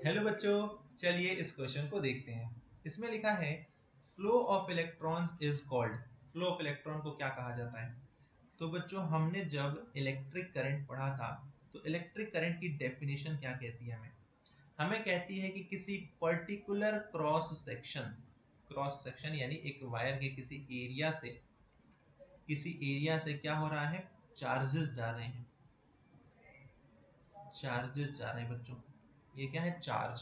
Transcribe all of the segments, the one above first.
Hello बच्चों, चलिए इस क्वेश्चन को देखते हैं। इसमें लिखा है flow of electrons is called. Flow of electron को क्या कहा जाता है? तो बच्चों, हमने जब इलेक्ट्रिक करंट पढ़ा था तो इलेक्ट्रिक करंट की डेफिनेशन क्या कहती है? हमें हमें कहती है कि किसी पर्टिकुलर क्रॉस सेक्शन यानी एक वायर के किसी एरिया से क्या हो रहा है, चार्जेस जा रहे हैं। चार्जेस जा रहे हैं बच्चों, ये क्या है? चार्ज।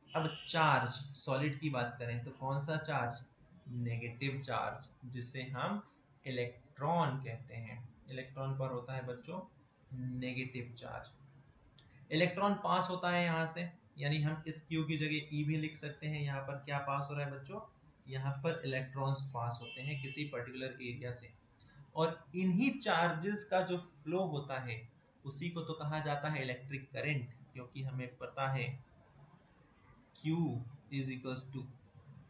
अब चार्ज सॉलिड की बात करें तो कौन सा चार्ज? नेगेटिव चार्ज, जिसे हम इलेक्ट्रॉन कहते हैं। इलेक्ट्रॉन पर होता है बच्चों नेगेटिव चार्ज। इलेक्ट्रॉन पास होता है यहाँ से, यानी हम इस क्यू की जगह ई भी लिख सकते हैं। यहाँ पर क्या पास हो रहा है बच्चों? यहाँ पर इलेक्ट्रॉन्स पास होते हैं किसी पर्टिकुलर एरिया से, और इन्हीं चार्जेस का जो फ्लो होता है उसी को तो कहा जाता है इलेक्ट्रिक करंट, क्योंकि हमें पता है Q इज इक्वल्स टू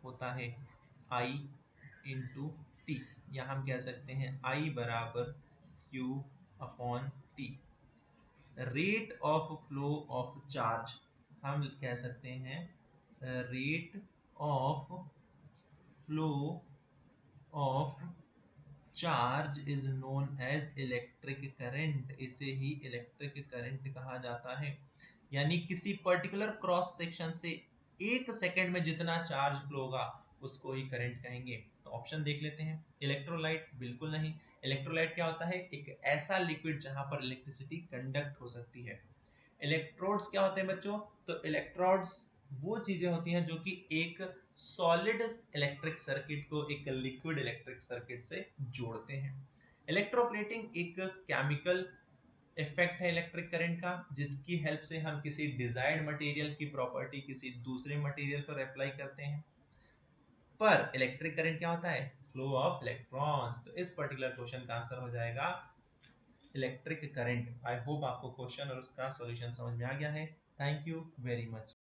होता है I इंटू टी, या हम कह सकते हैं I बराबर Q upon T. Rate of flow of charge हम कह सकते हैं rate of flow of charge is known as electric current. इसे ही इलेक्ट्रिक करंट कहा जाता है। यानी किसी पर्टिकुलर क्रॉस सेक्शन से एक सेकंड में जितना चार्ज फ्लो होगा उसको ही करंट कहेंगे। तो ऑप्शन देख लेते हैं। इलेक्ट्रोलाइट बिल्कुल नहीं। इलेक्ट्रोलाइट क्या होता है? एक ऐसा लिक्विड जहां पर इलेक्ट्रिसिटी कंडक्ट हो सकती है। इलेक्ट्रोड्स क्या होते हैं बच्चों? तो इलेक्ट्रोड्स वो चीजें होती हैं जो कि एक सॉलिड इलेक्ट्रिक सर्किट को एक लिक्विड इलेक्ट्रिक सर्किट से जोड़ते हैं। इलेक्ट्रोप्लेटिंग एक केमिकल इफेक्ट है इलेक्ट्रिक करंट का, जिसकी हेल्प से हम किसी डिजायर्ड मटेरियल की प्रॉपर्टी किसी दूसरे मटेरियल पर अप्लाई करते हैं। पर इलेक्ट्रिक करंट क्या होता है? Flow of electrons. तो इस पर्टिकुलर क्वेश्चन का आंसर हो जाएगा इलेक्ट्रिक करंट। आई होप आपको क्वेश्चन और उसका सॉल्यूशन समझ में आ गया है। Thank you very much.